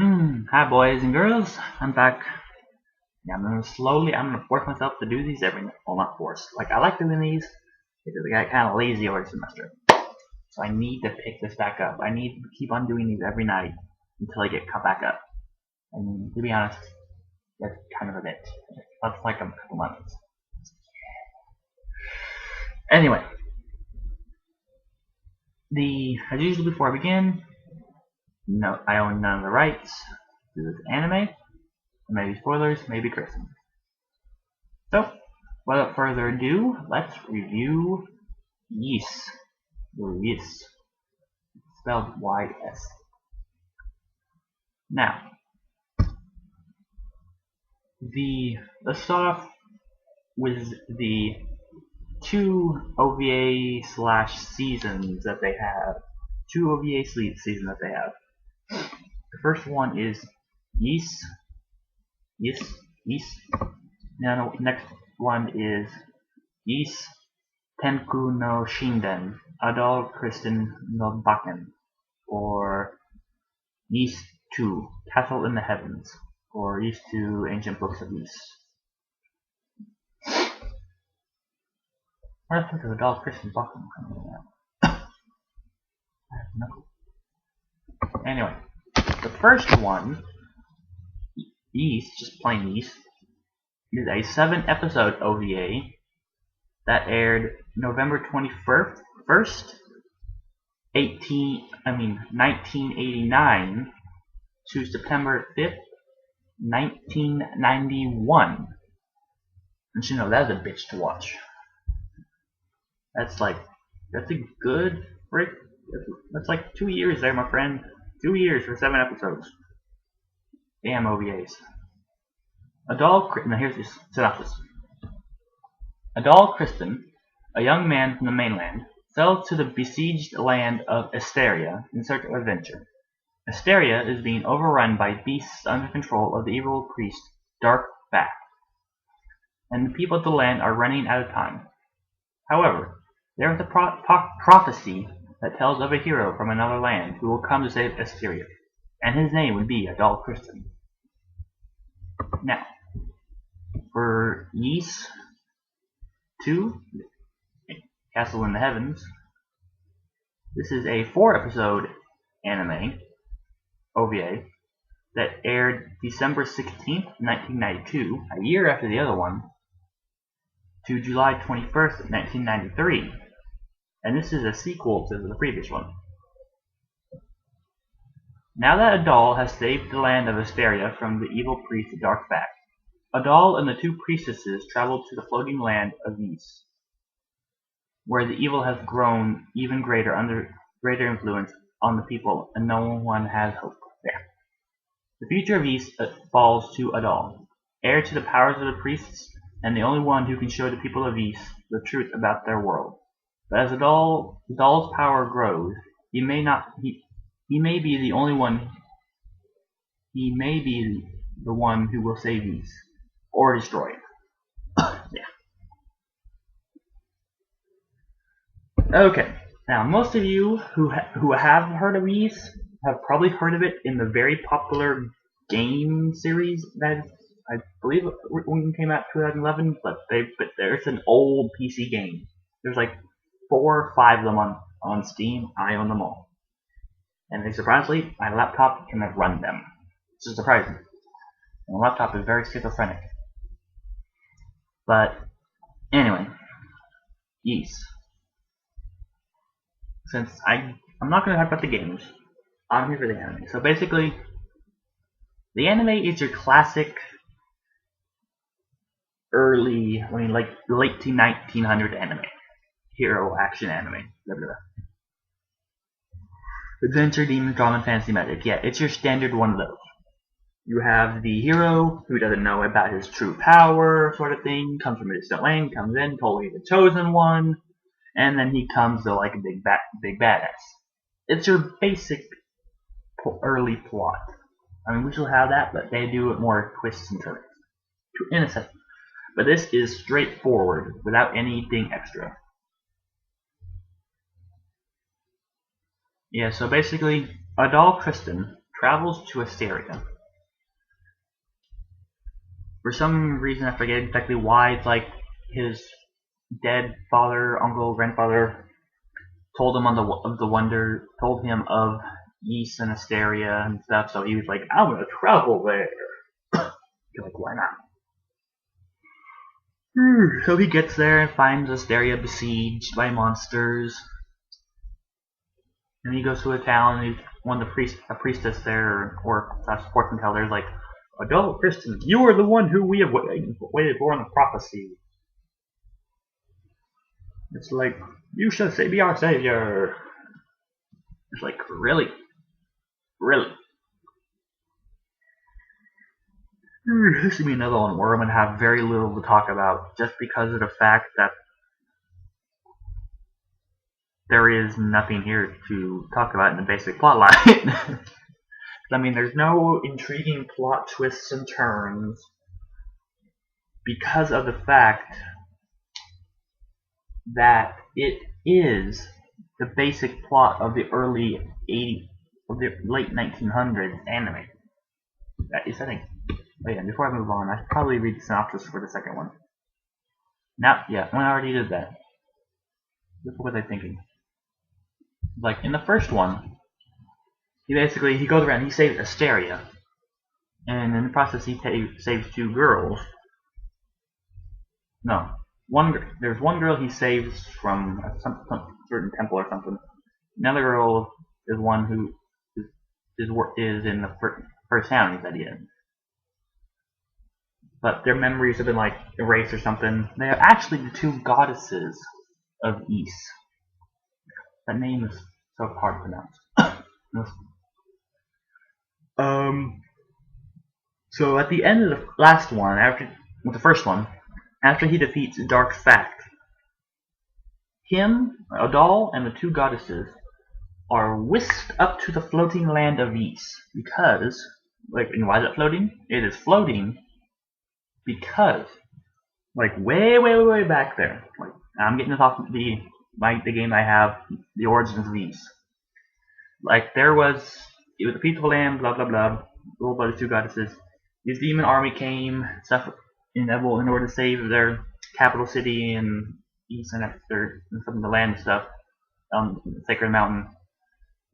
Hi boys and girls, I'm back. Yeah, I'm gonna force myself to do these every night. Well, not force. Like, I like doing these because I got kind of lazy over the semester. So I need to pick this back up. I need to keep on doing these every night until I get cut back up. And to be honest, that's kind of a bit. That's like a couple months. Anyway, as usual before I begin, no, I own none of the rights to this anime. Maybe spoilers, maybe cursing. So, without further ado, let's review Ys. Ys. Spelled Y-S. Now, let's start off with the two OVA slash seasons that they have. Two OVA seasons that they have. The first one is Ys. Now, the next one is Ys Tenku no Shinden, Adol Kristen no Bakken, or Ys 2, Castle in the Heavens, or Ys 2, Ancient Books of Ys. What the fuck is Adol Kristen Bakken coming out? Anyway, the first one, Ys, just plain Ys, is a 7-episode OVA that aired November 21st, 1989 to September 5th, 1991. And you know, that's a bitch to watch. That's a good break. That's like 2 years there, my friend. 2 years for 7 episodes. Damn OVAs. Now here's the synopsis. Adol Kristen, a young man from the mainland, sails to the besieged land of Esteria in search of adventure. Esteria is being overrun by beasts under control of the evil priest Dark Back, and the people of the land are running out of time. However, there is a prophecy that tells of a hero from another land who will come to save Esteria, and his name would be Adol Kristen. Now, for Ys 2, Castle in the Heavens, this is a 4-episode anime, OVA, that aired December 16th, 1992, a year after the other one, to July 21st, 1993. And this is a sequel to the previous one. Now that Adol has saved the land of Esteria from the evil priest Darkback, Adol and the 2 priestesses travel to the floating land of Ys, where the evil has grown even greater under greater influence on the people, and no one has hope there. The future of Ys falls to Adol, heir to the powers of the priests, and the only one who can show the people of Ys the truth about their world. But as Adol's power grows, he may be the only one. He may be the one who will save Ys or destroy it. Yeah. Okay. Now, most of you who have heard of Ys have probably heard of it in the very popular game series that I believe when it came out in 2011. But there's an old PC game. There's like 4 or 5 of them on Steam. I own them all. And surprisingly, my laptop can run them. Which is surprising. My laptop is very schizophrenic. But anyway, Ys. Since I'm not going to talk about the games, I'm here for the anime. So basically, the anime is your classic late to 1900 anime. Hero action anime. Blah, blah, blah. Adventure, demon, drama, fantasy, magic. Yeah, it's your standard one of those. You have the hero who doesn't know about his true power, sort of thing, comes from a distant land, comes in, totally the chosen one, and then he comes to like a big badass. It's your basic early plot. I mean, we still have that, but they do it more twists and turns, in a sense. But this is straightforward, without anything extra. Yeah, so basically, Adol Kristen travels to Asteria. For some reason, I forget exactly why, it's like his dead father, uncle, grandfather told him told him of Ys and Asteria and stuff, so he was like, I'm gonna travel there. You're like, why not? So he gets there and finds Asteria besieged by monsters. And he goes to a town, and one of a priestess there, or fortune teller, is like, Adult Kristen, you are the one who we have waited for in the prophecy. It's like, you shall be our savior. It's like, really? Really? This should be another one where I'm going to have very little to talk about, just because of the fact that there is nothing here to talk about in the basic plot line. I mean, there's no intriguing plot twists and turns because of the fact that it is the basic plot of the late 1900s anime. That is, I think. Oh yeah, before I move on, I should probably read the synopsis for the second one. Now, yeah, I already did that. What was I thinking? Like, in the first one, he goes around, he saves Asteria, and in the process he saves 2 girls. No, there's one girl he saves from some certain temple or something. Another girl is one who is in the first town he's at the end. But their memories have been like erased or something. They are actually the 2 goddesses of Ys. That name is so hard to pronounce. So at the end of the last one, the first one, after he defeats Dark Fact, him, Adal, and the 2 goddesses are whisked up to the floating land of Ys because, and why is it floating? It is floating because, way back there, I'm getting this off the game I have, the Origins of Ys. It was a peaceful land, blah blah blah, ruled by the 2 goddesses. This demon army came, stuff in order to save their capital city and Ys and some of the land stuff on the Sacred Mountain.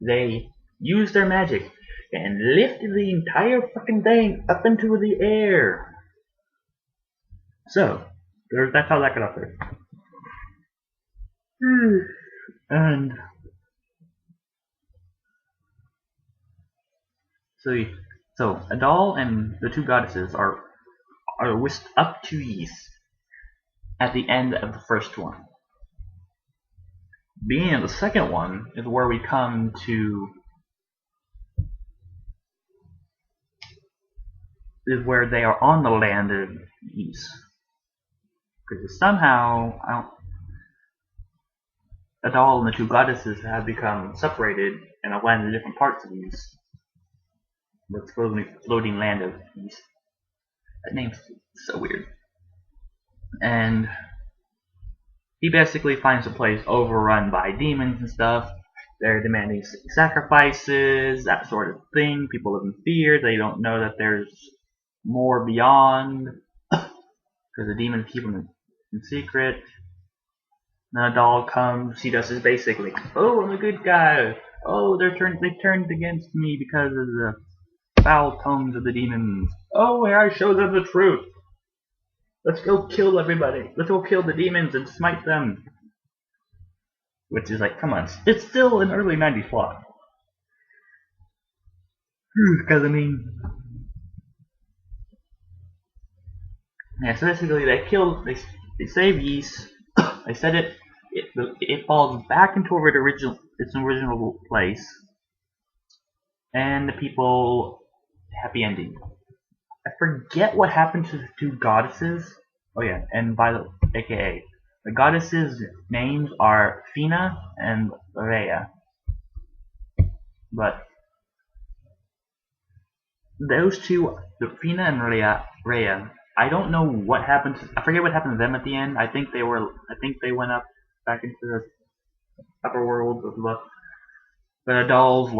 They used their magic and lifted the entire fucking thing up into the air. So, that's how that got up there. And so Adal and the 2 goddesses are whisked up to Ys at the end of the first one. Being in the second one is where we come to where they are on the land of Ys. Because somehow Adal and the 2 goddesses have become separated and have landed in different parts of Ys. The floating land of Ys. That name's so weird. And he basically finds a place overrun by demons and stuff. They're demanding sacrifices, that sort of thing. People live in fear. They don't know that there's more beyond. Because the demons keep them in secret. Then Adal comes. He does his basic, oh, I'm a good guy. Oh, they turned against me because of the foul tongues of the demons. Oh, here I show them the truth. Let's go kill everybody. Let's go kill the demons and smite them. Which is come on. It's still an early 90s plot. Because, yeah, so basically they save Ys. They said it falls back into its original place. And the people, happy ending. I forget what happened to the 2 goddesses. Oh yeah, and aka the goddesses' names are Fina and Rhea. But those 2, Fina and Rhea, I don't know what happened. I forget what happened to them at the end. I think they went back into the upper world. But Adal's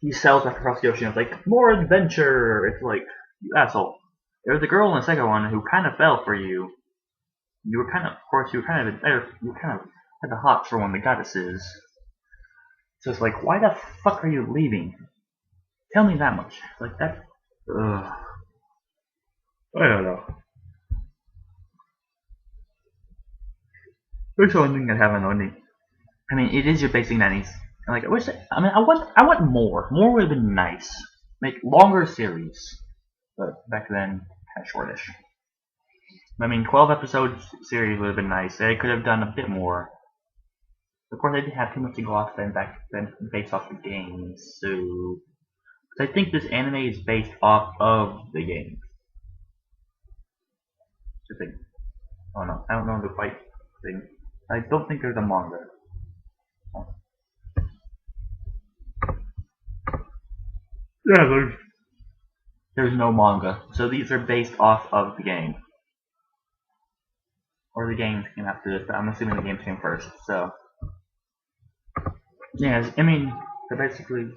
he sails back across the ocean. It's like, more adventure. It's like, you asshole. There was a girl in the second one who kind of fell for you. You were kind of, course, you kind of had the hots for one of the goddesses. So it's like, why the fuck are you leaving? Tell me that much. Like that. Ugh. I don't know. There's one thing that haven't annoyed me. I mean, it is your basic 90s. Like, I want more. More would have been nice. Make longer series. But back then, kind of shortish. I mean, 12 episode series would have been nice. They could have done a bit more. Of course, they didn't have too much to go off then based off the games. So, I think this anime is based off of the games. I think. Oh no, I don't know the fight thing. I don't think there's a manga. Oh. Yeah, there's no manga. So these are based off of the game. Or the games came after this, but I'm assuming the games came first, so. Yeah, I mean, they're basically.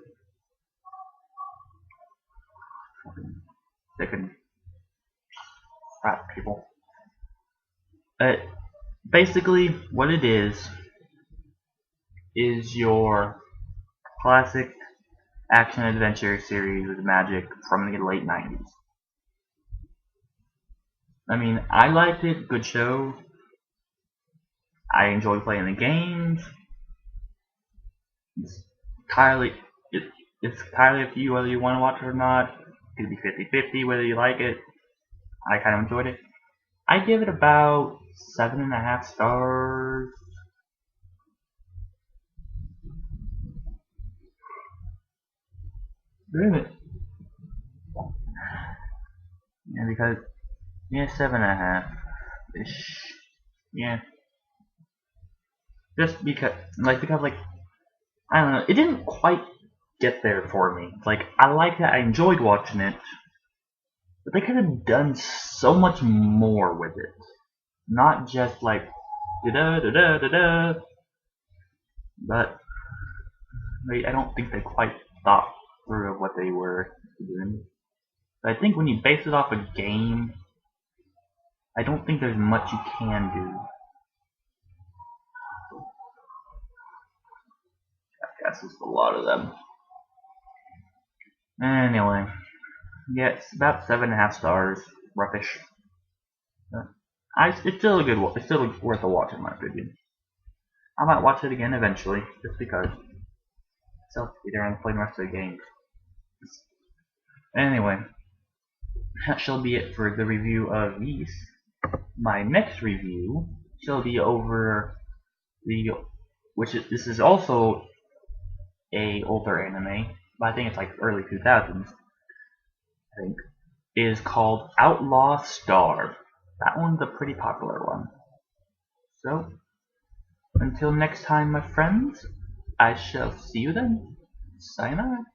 They can. Crap, people. Basically, what it is your classic action adventure series with magic from the late 90s. I mean, I liked it, good show. I enjoyed playing the games. It's entirely up to you whether you want to watch it or not. It could be 50-50 whether you like it. I kind of enjoyed it. I give it about 7.5 stars. Really? Yeah, because 7.5 ish. Yeah. Just because like I don't know, it didn't quite get there for me. Like I liked it, I enjoyed watching it, but they could have done so much more with it. Not just like da da da da da. But I don't think they quite thought through of what they were doing. But I think when you base it off a game, I don't think there's much you can do. I guess it's a lot of them. Anyway, yeah, it's about 7.5 stars, roughish. It's still a good one. It's still worth a watch in my opinion. I might watch it again eventually, just because. So either I'm playing the rest of the games. Anyway, that shall be it for the review of these. My next review shall be over this is also a older anime, but I think it's like early 2000s. I think is called Outlaw Star. That one's a pretty popular one. So, until next time, my friends, I shall see you then. Sayonara.